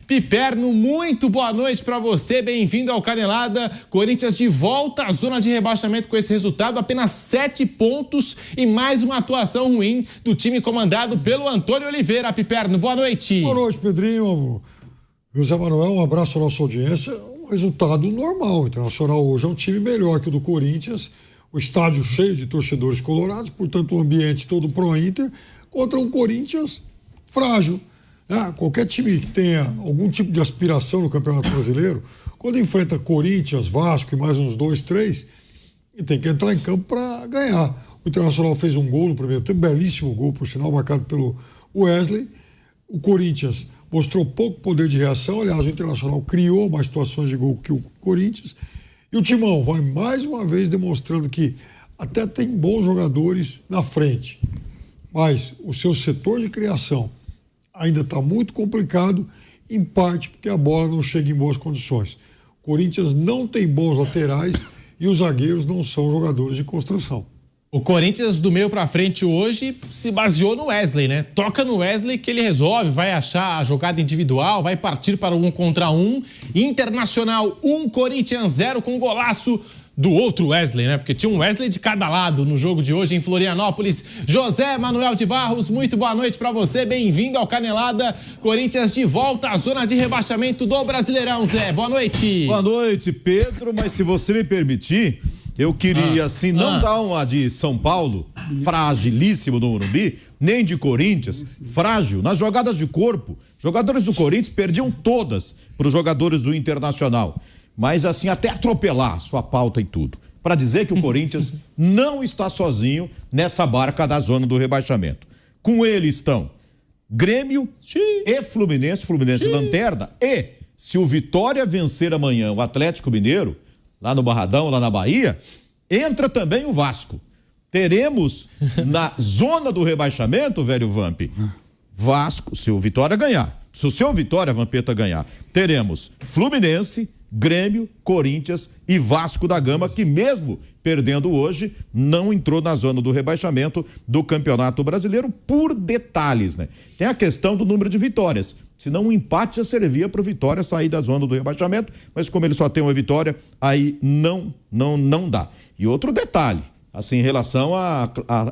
Piperno, muito boa noite para você, bem-vindo ao Canelada. Corinthians de volta à zona de rebaixamento com esse resultado, apenas 7 pontos e mais uma atuação ruim do time comandado pelo Antônio Oliveira. Piperno, boa noite. Boa noite, Pedrinho. José Manuel, um abraço à nossa audiência. Um resultado normal. O Internacional hoje é um time melhor que o do Corinthians, o estádio cheio de torcedores colorados, portanto o ambiente todo pró-Inter, contra um Corinthians frágil. Qualquer time que tenha algum tipo de aspiração no Campeonato Brasileiro, quando enfrenta Corinthians, Vasco e mais uns 2, 3, tem que entrar em campo para ganhar. O Internacional fez um gol no primeiro tempo, belíssimo gol, por sinal, marcado pelo Wesley. O Corinthians mostrou pouco poder de reação, aliás, o Internacional criou mais situações de gol que o Corinthians. E o Timão vai mais uma vez demonstrando que até tem bons jogadores na frente, mas o seu setor de criação ainda está muito complicado, em parte porque a bola não chega em boas condições. O Corinthians não tem bons laterais e os zagueiros não são jogadores de construção. O Corinthians do meio para frente hoje se baseou no Wesley, né? Toca no Wesley que ele resolve, vai achar a jogada individual, vai partir para 1 contra 1. Internacional 1, Corinthians 0 com golaço do outro Wesley, né? Porque tinha um Wesley de cada lado no jogo de hoje em Florianópolis. José Manuel de Barros, muito boa noite para você, bem-vindo ao Canelada. Corinthians de volta à zona de rebaixamento do Brasileirão, Zé. Boa noite. Boa noite, Pedro, mas se você me permitir, eu queria, não dar uma de São Paulo, fragilíssimo do Morumbi, nem de Corinthians, frágil, nas jogadas de corpo. Jogadores do Corinthians perdiam todas para os jogadores do Internacional. Mas assim, até atropelar sua pauta e tudo, para dizer que o Corinthians não está sozinho nessa barca da zona do rebaixamento. Com ele estão Grêmio e Fluminense lanterna, e se o Vitória vencer amanhã o Atlético Mineiro, lá no Barradão, lá na Bahia, entra também o Vasco. Teremos na zona do rebaixamento, velho Vamp, Vasco, se o Vitória ganhar, se o seu Vitória, Vampeta, ganhar, teremos Fluminense, Grêmio, Corinthians e Vasco da Gama, que mesmo perdendo hoje, não entrou na zona do rebaixamento do Campeonato Brasileiro por detalhes, né? Tem a questão do número de vitórias. Senão um empate já servia para o Vitória sair da zona do rebaixamento, mas como ele só tem uma vitória, aí não dá. E outro detalhe, assim, em relação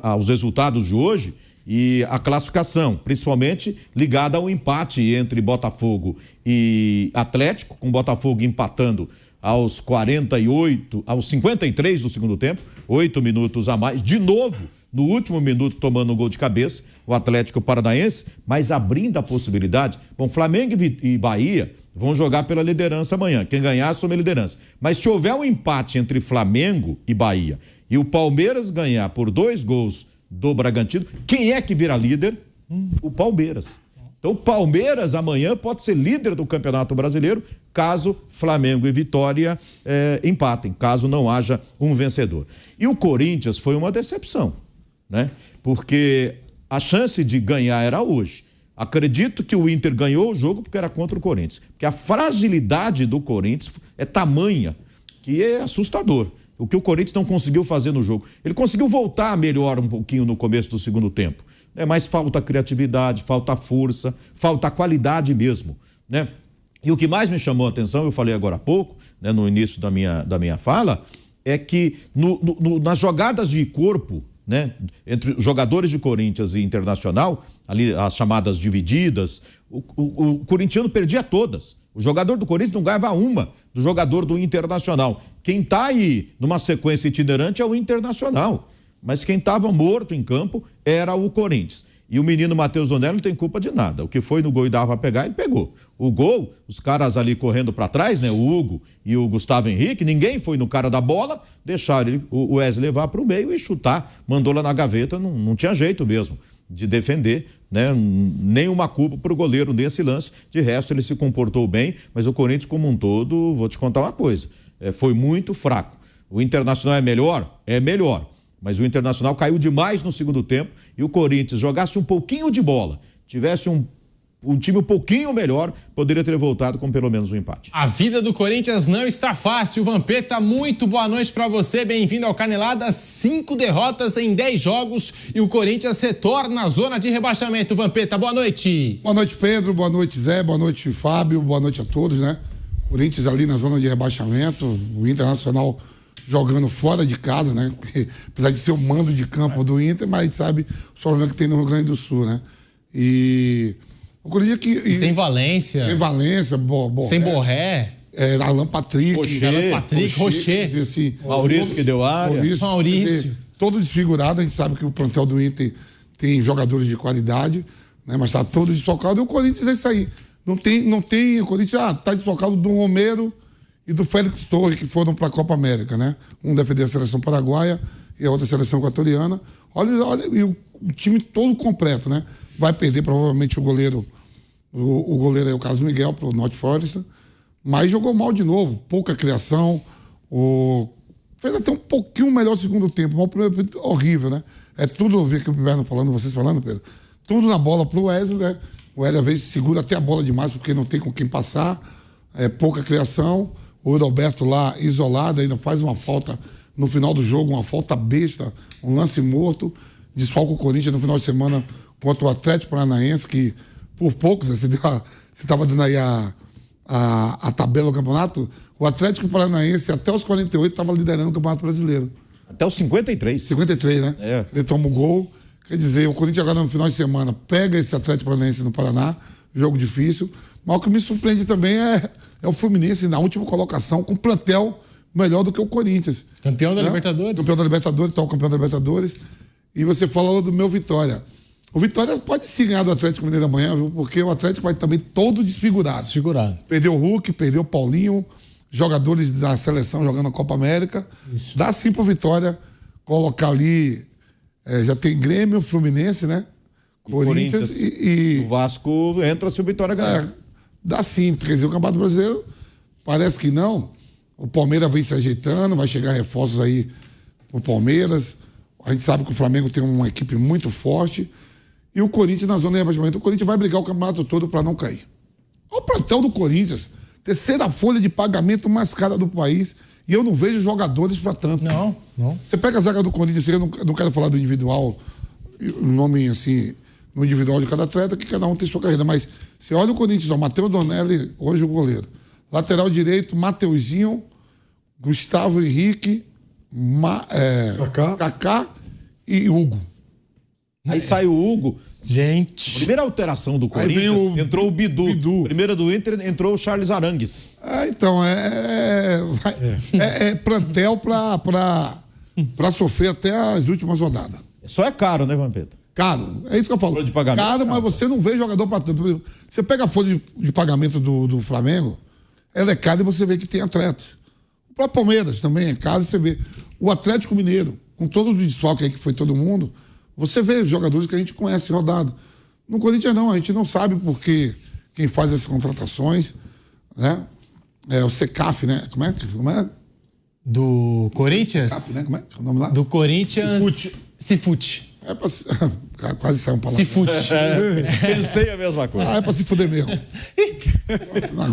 aos resultados de hoje e a classificação, principalmente ligada ao empate entre Botafogo e Atlético, com Botafogo empatando aos 53 do segundo tempo, 8 minutos a mais, de novo, no último minuto tomando um gol de cabeça, o Atlético Paranaense, mas abrindo a possibilidade, bom, Flamengo e Bahia vão jogar pela liderança amanhã, quem ganhar assume a liderança, mas se houver um empate entre Flamengo e Bahia e o Palmeiras ganhar por 2 gols do Bragantino, quem é que vira líder? O Palmeiras. Então o Palmeiras amanhã pode ser líder do Campeonato Brasileiro caso Flamengo e Vitória empatem, caso não haja um vencedor. E o Corinthians foi uma decepção, né? Porque a chance de ganhar era hoje. Acredito que o Inter ganhou o jogo porque era contra o Corinthians, porque a fragilidade do Corinthians é tamanha que é assustador. O que o Corinthians não conseguiu fazer no jogo. Ele conseguiu voltar melhor um pouquinho no começo do segundo tempo, né? Mas falta criatividade, falta força, falta qualidade mesmo, né? E o que mais me chamou a atenção, eu falei agora há pouco, né, no início da minha fala, é que nas jogadas de corpo, né, entre jogadores de Corinthians e Internacional, ali as chamadas divididas, o corintiano perdia todas. O jogador do Corinthians não ganhava uma do jogador do Internacional. Quem está aí numa sequência itinerante é o Internacional, mas quem estava morto em campo era o Corinthians. E o menino Matheus Donello não tem culpa de nada. O que foi no gol e dava para pegar, ele pegou. O gol, os caras ali correndo para trás, né, o Hugo e o Gustavo Henrique, ninguém foi no cara da bola, deixaram o Wesley levar para o meio e chutar, mandou lá na gaveta, não tinha jeito mesmo de defender, né? Nenhuma culpa para o goleiro nesse lance. De resto, ele se comportou bem, mas o Corinthians como um todo, vou te contar uma coisa, foi muito fraco. O Internacional é melhor? É melhor, mas o Internacional caiu demais no segundo tempo e o Corinthians jogasse um pouquinho de bola, tivesse um um time um pouquinho melhor poderia ter voltado com pelo menos um empate. A vida do Corinthians não está fácil. Vampeta, muito boa noite para você. Bem-vindo ao Canelada. 5 derrotas em 10 jogos e o Corinthians retorna à zona de rebaixamento. Vampeta, boa noite. Boa noite, Pedro. Boa noite, Zé. Boa noite, Fábio. Boa noite a todos, né? Corinthians ali na zona de rebaixamento. O Internacional jogando fora de casa, né? Porque, apesar de ser o mando de campo do Inter, mas a gente sabe o problema que tem no Rio Grande do Sul, né? E o Corinthians que... Sem Valência. Sem Valência, sem Borré. Alan Patrick. Rocher. Assim, Maurício que deu área. Maurício. Dizer, todo desfigurado, a gente sabe que o plantel do Inter tem jogadores de qualidade, né? Mas está todo desfocado. E o Corinthians é isso aí. Não tem o Corinthians está desfocado do Romero e do Félix Torres, que foram para a Copa América, né? Um defendeu a seleção paraguaia e a outra a seleção equatoriana. Olha, e o time todo completo, né? Vai perder provavelmente o goleiro. O goleiro é o Carlos Miguel para o Norte Forest, mas jogou mal de novo. Pouca criação. Fez até um pouquinho melhor o segundo tempo. Mas o primeiro tempo horrível, né? É tudo, eu vi aqui o Piberno falando, vocês falando, Pedro. Tudo na bola pro Wesley, né? O Wesley às vezes segura até a bola demais porque não tem com quem passar. Pouca criação. O Roberto lá isolado, ainda faz uma falta no final do jogo, uma falta besta, um lance morto. Desfalca o Corinthians no final de semana contra o Atlético Paranaense, que por poucos, você estava dando aí a tabela do campeonato, o Atlético Paranaense até os 48 estava liderando o Campeonato Brasileiro. Até os 53. 53, né? Ele toma o gol. Quer dizer, o Corinthians agora no final de semana pega esse Atlético Paranaense no Paraná, jogo difícil. Mas o que me surpreende também é o Fluminense na última colocação, com plantel melhor do que o Corinthians. Campeão da Libertadores. Campeão da Libertadores, então campeão da Libertadores. E você falou do meu Vitória. O Vitória pode sim ganhar do Atlético Mineiro amanhã, viu? Porque o Atlético vai também todo desfigurado. Perdeu o Hulk, perdeu o Paulinho, jogadores da seleção jogando a Copa América. Isso. Dá sim pro Vitória colocar ali. Já tem Grêmio, Fluminense, né? Corinthians e o Vasco entra se o Vitória ganhar. Dá sim, quer dizer, o Campeonato Brasileiro parece que não. O Palmeiras vem se ajeitando, vai chegar reforços aí pro Palmeiras. A gente sabe que o Flamengo tem uma equipe muito forte. E o Corinthians na zona de rebaixamento. O Corinthians vai brigar o campeonato todo para não cair. Olha o plantel do Corinthians. Terceira folha de pagamento mais cara do país. E eu não vejo jogadores para tanto. Não. Você pega a zaga do Corinthians, eu não quero falar do individual, o nome assim, no individual de cada atleta, que cada um tem sua carreira. Mas você olha o Corinthians, o Matheus Donelli, hoje o goleiro. Lateral direito, Mateuzinho, Gustavo Henrique, Kaká e Hugo. Aí sai o Hugo. Gente. Primeira alteração do Corinthians, entrou o Bidu. Primeira do Inter, entrou o Charles Arangues. Então, plantel pra sofrer até as últimas rodadas. Só é caro, né, Vampeta? Caro, é isso que eu falo. Folha de pagamento. Caro, mas você não vê jogador pra tanto. Você pega a folha de pagamento do Flamengo, ela é cara e você vê que tem atletas. O próprio Palmeiras também é caro e você vê. O Atlético Mineiro, com todo o desfalque aí que foi todo mundo, você vê os jogadores que a gente conhece rodado. No Corinthians não, a gente não sabe porque quem faz essas contratações, né? É o CECAF, né? Como é? Do Corinthians? CECAF, né? Como é o nome lá? Do Corinthians. Cifute. Quase saiu um palavra. Cifute. Pensei a mesma coisa. É pra se fuder mesmo.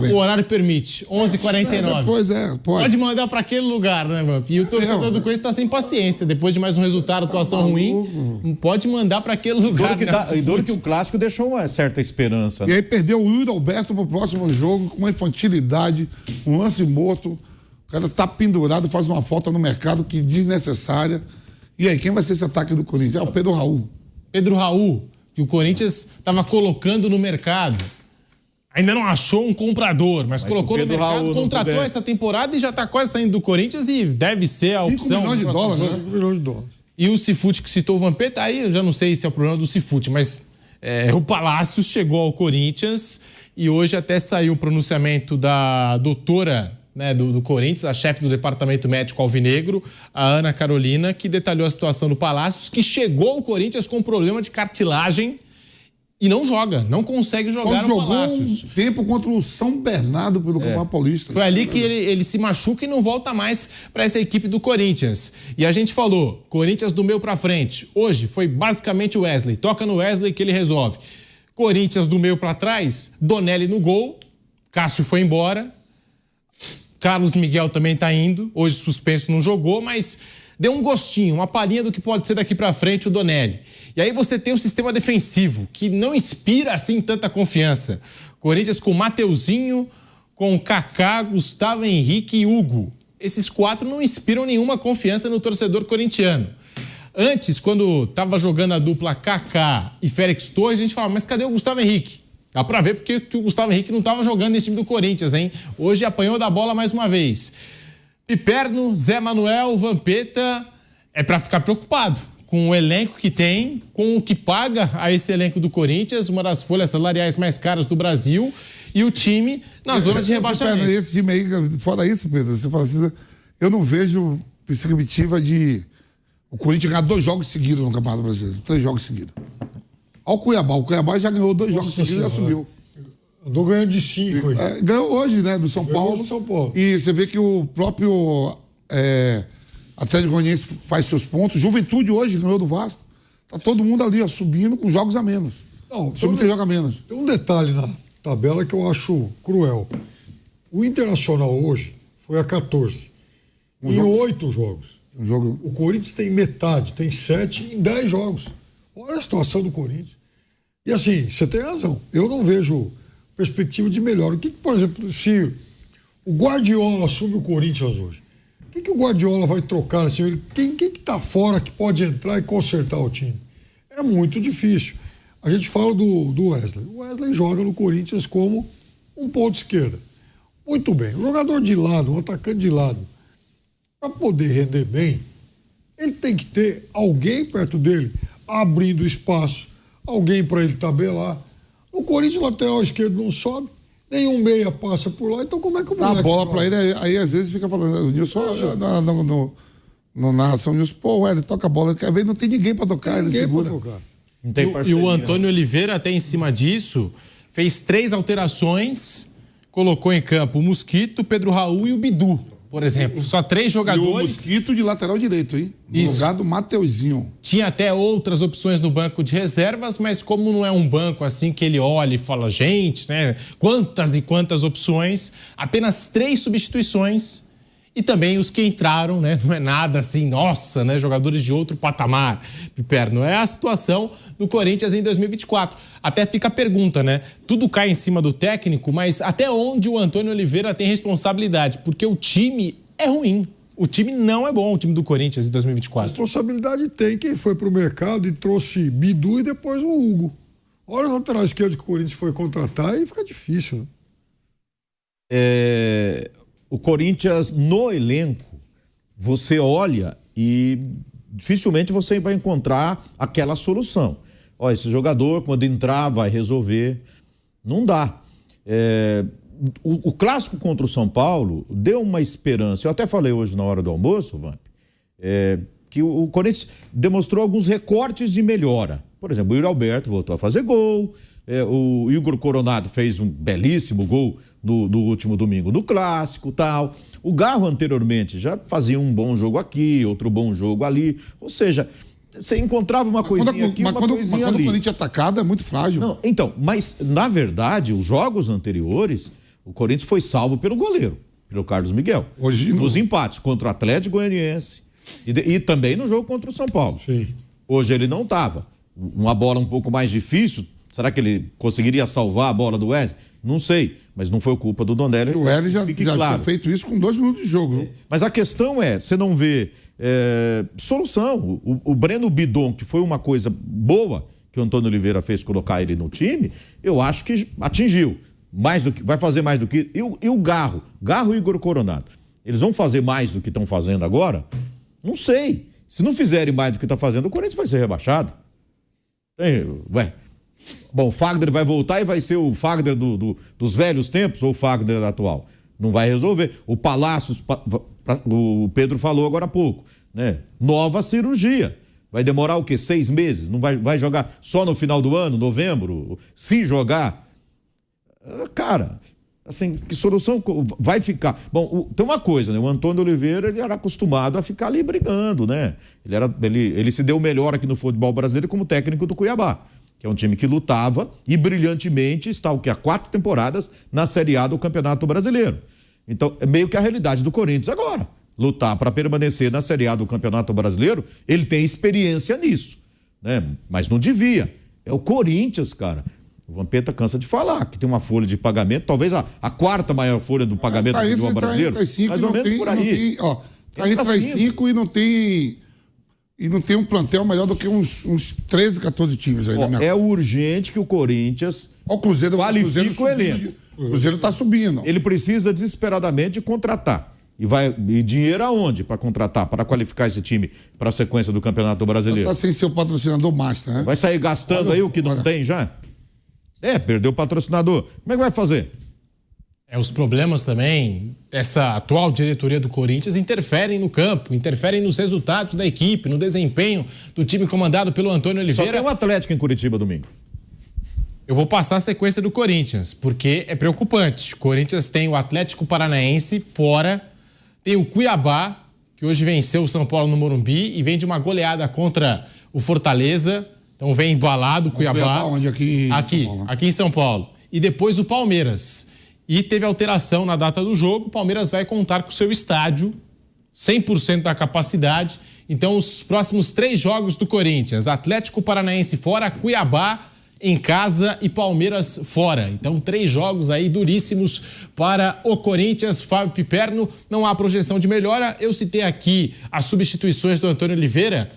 O horário permite. 11h49. Depois pode mandar pra aquele lugar, né, Vamp? E o torcedor do Corinthians tá sem paciência. Depois de mais um resultado, atuação ruim, pode mandar pra aquele lugar. E duro que o clássico deixou uma certa esperança. Né? E aí perdeu o Yuri Alberto pro próximo jogo com uma infantilidade, um lance morto. O cara tá pendurado, faz uma falta no mercado que desnecessária. E aí, quem vai ser esse ataque do Corinthians? É o Pedro Raul. Pedro Raul, que o Corinthians estava colocando no mercado. Ainda não achou um comprador, mas colocou no mercado, contratou essa temporada e já está quase saindo do Corinthians e deve ser a opção. 5 milhões de dólares, né? 5 milhões de dólares. E o Cifute que citou o Vampeta, aí eu já não sei se é o problema do Cifute, mas o Palácios chegou ao Corinthians e hoje até saiu o pronunciamento da doutora, né, do Corinthians, a chefe do departamento médico alvinegro, a Ana Carolina, que detalhou a situação do Palácios, que chegou ao Corinthians com problema de cartilagem e não joga, não consegue jogar no Palácios. Só jogou um tempo contra o São Bernardo pelo Campeonato Paulista. Foi ali que ele se machuca e não volta mais para essa equipe do Corinthians. E a gente falou, Corinthians do meio para frente. Hoje foi basicamente o Wesley. Toca no Wesley que ele resolve. Corinthians do meio para trás, Donelli no gol, Cássio foi embora, Carlos Miguel também tá indo, hoje suspenso, não jogou, mas deu um gostinho, uma palhinha do que pode ser daqui para frente o Donelli. E aí você tem um sistema defensivo que não inspira assim tanta confiança. Corinthians com Mateuzinho, com Kaká, Gustavo Henrique e Hugo. Esses 4 não inspiram nenhuma confiança no torcedor corintiano. Antes, quando estava jogando a dupla Kaká e Félix Torres, a gente falava, mas cadê o Gustavo Henrique? Dá pra ver porque o Gustavo Henrique não estava jogando nesse time do Corinthians, hein? Hoje apanhou da bola mais uma vez. Piperno, Zé Manuel, Vampeta, é para ficar preocupado com o elenco que tem, com o que paga a esse elenco do Corinthians, uma das folhas salariais mais caras do Brasil, e o time na zona de rebaixamento. Esse time aí, fora isso, Pedro, você fala assim, eu não vejo perspectiva de o Corinthians ganhar 2 jogos seguidos no Campeonato Brasileiro, 3 jogos seguidos. Olha o Cuiabá já ganhou 2 jogos seguidos e já subiu. Andou ganhando de 5 aí. Ganhou hoje, né, do São Paulo. Do São Paulo. E você vê que o próprio Atlético Goianiense faz seus pontos. Juventude hoje ganhou do Vasco. Tá todo mundo ali, ó, subindo com jogos a menos. Não, o time tem jogo a menos. Tem um detalhe na tabela que eu acho cruel. O Internacional hoje foi a 14. Em 8 jogos. O Corinthians tem metade, tem 7 em 10 jogos. Olha a situação do Corinthians. E assim, você tem razão. Eu não vejo perspectiva de melhor. O que, por exemplo, se o Guardiola assume o Corinthians hoje, o que o Guardiola vai trocar nesse time? Quem que está fora que pode entrar e consertar o time? É muito difícil. A gente fala do Wesley. O Wesley joga no Corinthians como um ponto esquerda. Muito bem. Um jogador de lado, um atacante de lado, para poder render bem, ele tem que ter alguém perto dele, abrindo espaço, alguém para ele tabelar. O Corinthians, lateral esquerdo, não sobe, nenhum meia passa por lá, então como é que o moleque... Dá a bola para ele, aí às vezes fica falando, o Nilson, na narração, o Nilson, pô, ele toca a bola, às vezes não tem ninguém para tocar, ele segura. Não tem e o Antônio Oliveira, até em cima disso, fez 3 alterações, colocou em campo o Mosquito, o Pedro Raul e o Bidu, por exemplo. Só 3 jogadores. E o Mosquito de lateral direito, hein? No lugar do Mateuzinho. Tinha até outras opções no banco de reservas, mas como não é um banco assim que ele olha e fala, gente, né? Quantas e quantas opções, apenas 3 substituições. E também os que entraram, né? Não é nada assim, nossa, né? Jogadores de outro patamar. Piperno, é a situação do Corinthians em 2024. Até fica a pergunta, né? Tudo cai em cima do técnico, mas até onde o Antônio Oliveira tem responsabilidade? Porque o time é ruim. O time não é bom, o time do Corinthians em 2024. Responsabilidade tem quem foi pro mercado e trouxe Bidu e depois o Hugo. Olha o lateral esquerdo que o Corinthians foi contratar e fica difícil, né? O Corinthians, no elenco, você olha e dificilmente você vai encontrar aquela solução. Olha, esse jogador, quando entrar, vai resolver. Não dá. O clássico contra o São Paulo deu uma esperança. Eu até falei hoje na hora do almoço, Vamp, que o Corinthians demonstrou alguns recortes de melhora. Por exemplo, o Yuri Alberto voltou a fazer gol, o Igor Coronado fez um belíssimo gol no último domingo no clássico, tal. O Garro anteriormente já fazia um bom jogo aqui, outro bom jogo ali. Ou seja, você encontrava uma coisinha aqui, uma coisinha ali. Quando o Corinthians é atacado é muito frágil. Não, então, mas na verdade, os jogos anteriores, o Corinthians foi salvo pelo goleiro, pelo Carlos Miguel. Hoje nos empates contra o Atlético Goianiense e também no jogo contra o São Paulo. Sim. Hoje ele não estava. Uma bola um pouco mais difícil, será que ele conseguiria salvar a bola do Wesley? Não sei, mas não foi culpa do Donelli. O Wesley já tinha feito isso com 2 minutos de jogo. Mas a questão é, você não vê solução. O Breno Bidon, que foi uma coisa boa que o Antônio Oliveira fez colocar ele no time, eu acho que atingiu. Vai fazer mais do que... E o Garro e Igor Coronado, eles vão fazer mais do que estão fazendo agora? Não sei. Se não fizerem mais do que está fazendo, o Corinthians vai ser rebaixado. Bom, o Fagner vai voltar e vai ser o Fagner dos velhos tempos ou o Fagner atual? Não vai resolver. O Palácios, o Pedro falou agora há pouco, né? Nova cirurgia. Vai demorar o quê? 6 meses? Não vai jogar só no final do ano, novembro? Se jogar? Cara, assim, que solução vai ficar? Bom, tem uma coisa, né? O Antônio Oliveira, ele era acostumado a ficar ali brigando, né? Ele se deu melhor aqui no futebol brasileiro como técnico do Cuiabá. que é um time que lutava e brilhantemente está há 4 temporadas na Série A do Campeonato Brasileiro. Então, é meio que a realidade do Corinthians agora. Lutar para permanecer na Série A do Campeonato Brasileiro, ele tem experiência nisso, né? Mas não devia. É o Corinthians, cara. O Vampeta cansa de falar que tem uma folha de pagamento, talvez a 4ª maior folha do pagamento do futebol brasileiro. Mais ou menos por aí. Está entre as 5 e não tem um plantel melhor do que uns 13, 14 times aí. É urgente que o Corinthians qualifique o elenco. O Cruzeiro está subindo. Ele precisa desesperadamente de contratar. E dinheiro aonde para contratar, para qualificar esse time para a sequência do Campeonato Brasileiro? Está sem seu patrocinador master, né? Vai sair gastando aí o que não tem já? Perdeu o patrocinador. Como é que vai fazer? Os problemas também dessa atual diretoria do Corinthians interferem no campo, interferem nos resultados da equipe, no desempenho do time comandado pelo Antônio Oliveira. Só tem um Atlético em Curitiba domingo. Eu vou passar a sequência do Corinthians, porque é preocupante. O Corinthians tem o Atlético Paranaense fora, tem o Cuiabá, que hoje venceu o São Paulo no Morumbi e vem de uma goleada contra o Fortaleza. Então vem embalado o Cuiabá. Onde? Aqui em São Paulo. E depois o Palmeiras. E teve alteração na data do jogo. O Palmeiras vai contar com o seu estádio, 100% da capacidade. Então os próximos 3 jogos do Corinthians: Atlético Paranaense fora, Cuiabá em casa e Palmeiras fora. Então 3 jogos aí duríssimos para o Corinthians. Fábio Piperno, não há projeção de melhora. Eu citei aqui as substituições do Antônio Oliveira.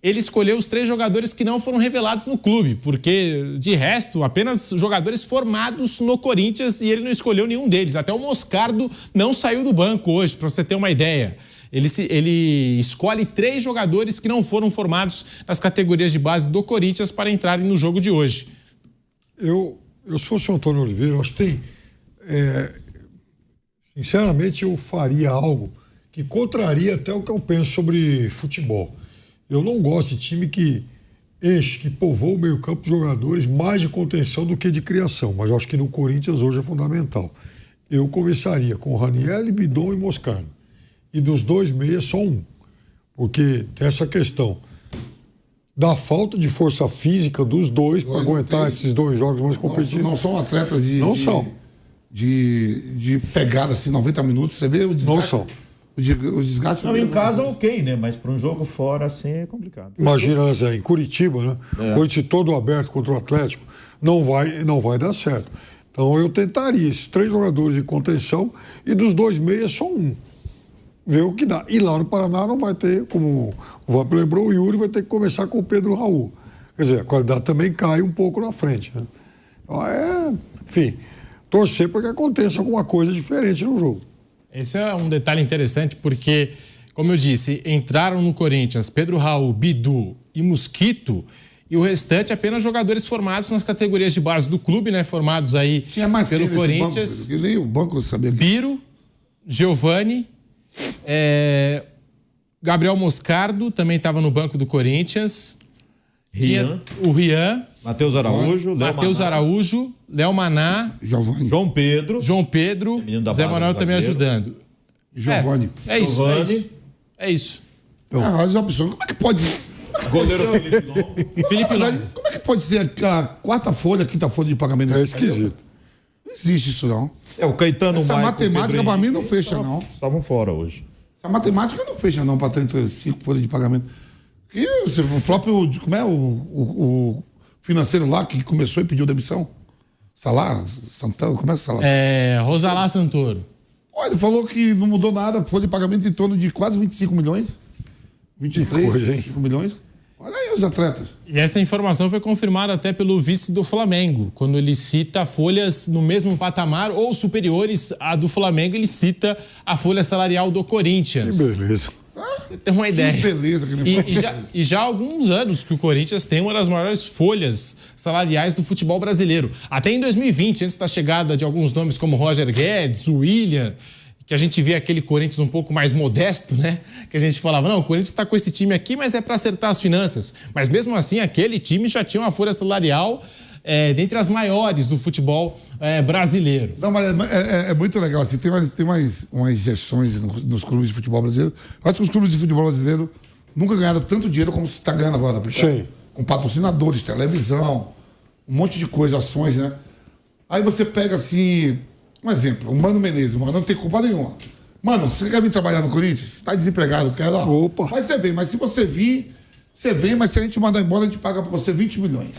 Ele escolheu os 3 jogadores que não foram revelados no clube, porque, de resto, apenas jogadores formados no Corinthians, e ele não escolheu nenhum deles. Até o Moscardo não saiu do banco hoje, para você ter uma ideia. Ele escolhe 3 jogadores que não foram formados nas categorias de base do Corinthians para entrarem no jogo de hoje. Eu se fosse o Antônio Oliveira, eu acho que tem... sinceramente, eu faria algo que contraria até o que eu penso sobre futebol. Eu não gosto de time que enche, que povoa o meio-campo de jogadores mais de contenção do que de criação. Mas eu acho que no Corinthians hoje é fundamental. Eu começaria com Ranieri, Bidon e Moscardo. E dos 2 meias, só um. Porque tem essa questão da falta de força física dos dois para aguentar esses 2 jogos mais competitivos. Não são atletas de pegada assim, 90 minutos. Você vê o desgaste? Não são. O desgaste... Não, em casa ok, né? Mas para um jogo fora, assim, é complicado. Imagina, Zé, em Curitiba, né? Curitiba todo aberto contra o Atlético, não vai dar certo. Então eu tentaria esses 3 jogadores de contenção e dos 2 meias só um. Ver o que dá. E lá no Paraná não vai ter, como o Vamp lembrou, o Yuri vai ter que começar com o Pedro Raul. Quer dizer, a qualidade também cai um pouco na frente, né? Então enfim, torcer para que aconteça alguma coisa diferente no jogo. Esse é um detalhe interessante porque, como eu disse, entraram no Corinthians Pedro Raul, Bidu e Mosquito, e o restante apenas jogadores formados nas categorias de base do clube, né? Formados aí pelo Corinthians. Banco, nem o banco sabia. Biro, Giovani, Gabriel Moscardo também estava no banco do Corinthians. O Rian. Matheus Araújo, Léo Maná. João Pedro. Zé Manuel também ajudando. Giovani. É isso. As opções. Como é que pode... Goleiro Felipe Long. Como é que pode ser a 4ª folha, a 5ª folha de pagamento? É esquisito. Não existe isso, não. O Caetano Essa matemática, para mim, não fecha, não. Estavam fora hoje. Essa matemática não fecha, não, para ter entre 5 folhas de pagamento. E o próprio... Como é o financeiro lá que começou e pediu demissão? Santoro, como é Salar? Rosalá Santoro. Olha, ele falou que não mudou nada, folha de pagamento em torno de quase 25 milhões. 23, 25 milhões. Olha aí os atletas. E essa informação foi confirmada até pelo vice do Flamengo. Quando ele cita folhas no mesmo patamar ou superiores à do Flamengo, ele cita a folha salarial do Corinthians. Que beleza. Você tem uma ideia. Que beleza. E já há alguns anos que o Corinthians tem uma das maiores folhas salariais do futebol brasileiro. Até em 2020, antes da chegada de alguns nomes como Roger Guedes, o William, que a gente vê aquele Corinthians um pouco mais modesto, né? Que a gente falava, não, o Corinthians está com esse time aqui, mas é para acertar as finanças. Mas mesmo assim, aquele time já tinha uma folha salarial dentre as maiores do futebol brasileiro. Não, mas é muito legal, assim, tem umas gestões nos clubes de futebol brasileiro. Eu acho que os clubes de futebol brasileiro nunca ganharam tanto dinheiro como se está ganhando agora. Sim. Com patrocinadores, televisão, um monte de coisas, ações, né? Aí você pega assim, um exemplo, o Mano Menezes, mano, não tem culpa nenhuma. Mano, você quer vir trabalhar no Corinthians? Tá desempregado, quer lá? Opa. Mas você vem, mas se você vir, você vem, mas se a gente mandar embora, a gente paga pra você 20 milhões.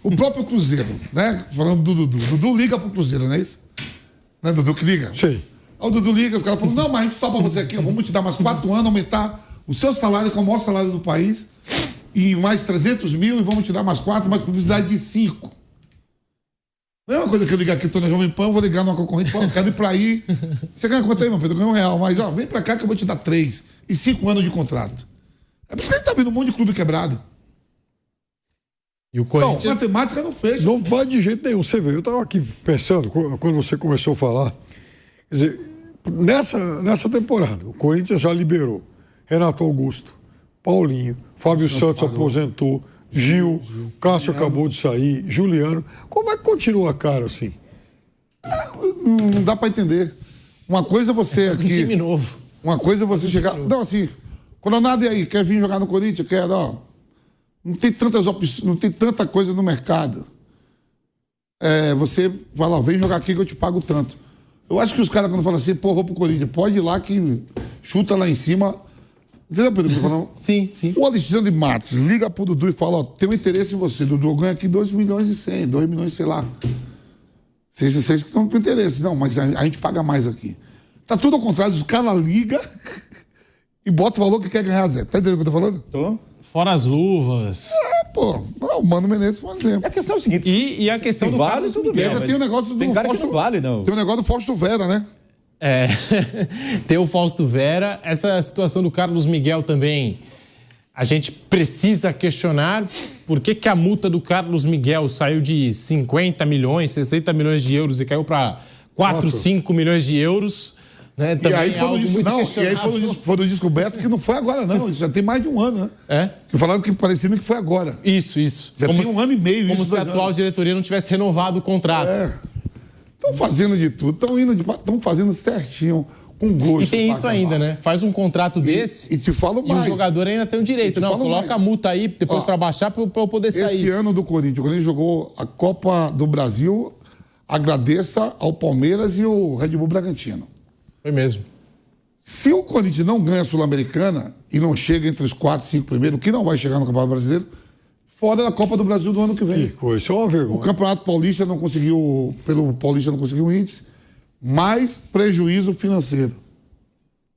O próprio Cruzeiro, né? Falando do Dudu. O Dudu liga pro Cruzeiro, não é isso? Não é Dudu que liga? Sim. Aí o Dudu liga, os caras falam, não, mas a gente topa você aqui, vamos te dar mais 4 anos, aumentar o seu salário, que é o maior salário do país, e mais 300 mil, e vamos te dar mais 4, mais publicidade de 5. Não é uma coisa que eu ligar aqui, tô na Jovem Pan, vou ligar numa concorrente, pô, eu quero ir pra aí. Você ganha quanto aí, meu Pedro? Eu ganho R$1, mas ó, vem pra cá que eu vou te dar 3 e 5 anos de contrato. É por isso que a gente tá vendo um monte de clube quebrado. E o Corinthians... Não, matemática não fecha. Não vai de jeito nenhum. Você vê, eu estava aqui pensando, quando você começou a falar, quer dizer, nessa temporada, o Corinthians já liberou Renato Augusto, Paulinho, Fábio Santos aposentou, Gil, Cássio acabou de sair, Juliano. Como é que continua a cara assim? Não dá pra entender. Uma coisa é você aqui... Um time novo. Uma coisa é você chegar... Não, assim, Coronado, e aí? Quer vir jogar no Corinthians? Quer, ó... Não tem tantas opções, não tem tanta coisa no mercado. Você vai lá, vem jogar aqui que eu te pago tanto. Eu acho que os caras, quando falam assim, pô, vou pro Corinthians, pode ir lá que chuta lá em cima. Entendeu, Pedro? Que eu tô falando? Sim, sim. O Alexandre Matos liga pro Dudu e fala, ó, tem um interesse em você, Dudu, eu ganho aqui 2 milhões e 100, 2 milhões, sei lá. Vocês que estão com interesse. Não, mas a gente paga mais aqui. Tá tudo ao contrário, os caras ligam e bota o valor que quer ganhar, Zé. Tá entendendo o que eu tô falando? Tô. Fora as luvas. Pô, o Mano Menezes foi um exemplo. A questão é o seguinte... E a questão do vale, Carlos tudo Miguel. bem, Ainda mas tem o negócio do tem cara Fausto... que não vale, não. Tem o negócio do Fausto Vera, né? Tem o Fausto Vera. Essa situação do Carlos Miguel também, a gente precisa questionar por que a multa do Carlos Miguel saiu de 50 milhões, 60 milhões de euros e caiu para 4, 5 milhões de euros. Né? E Também aí é algo muito foi descoberto que não foi agora, não. Isso já tem mais de um ano, né? É? Que falaram que parecendo que foi agora. Isso. Já tem um ano e meio Como isso, se a 2 atual anos. diretoria não tivesse renovado o contrato. Estão fazendo de tudo, estão fazendo certinho, com gosto. E tem isso ainda, né? Faz um contrato desse E te falo e o mais. jogador ainda tem o direito. Não, coloca a multa aí depois para baixar para eu poder sair. Esse ano do Corinthians, o Corinthians jogou a Copa do Brasil, agradeça ao Palmeiras e o Red Bull Bragantino. Foi mesmo. Se o Corinthians não ganha a Sul-Americana e não chega entre os 4, 5 primeiros, que não vai chegar no Campeonato Brasileiro, fora da Copa do Brasil do ano que vem. Isso é uma vergonha. O Campeonato Paulista não conseguiu, pelo Paulista não conseguiu índice, mais prejuízo financeiro.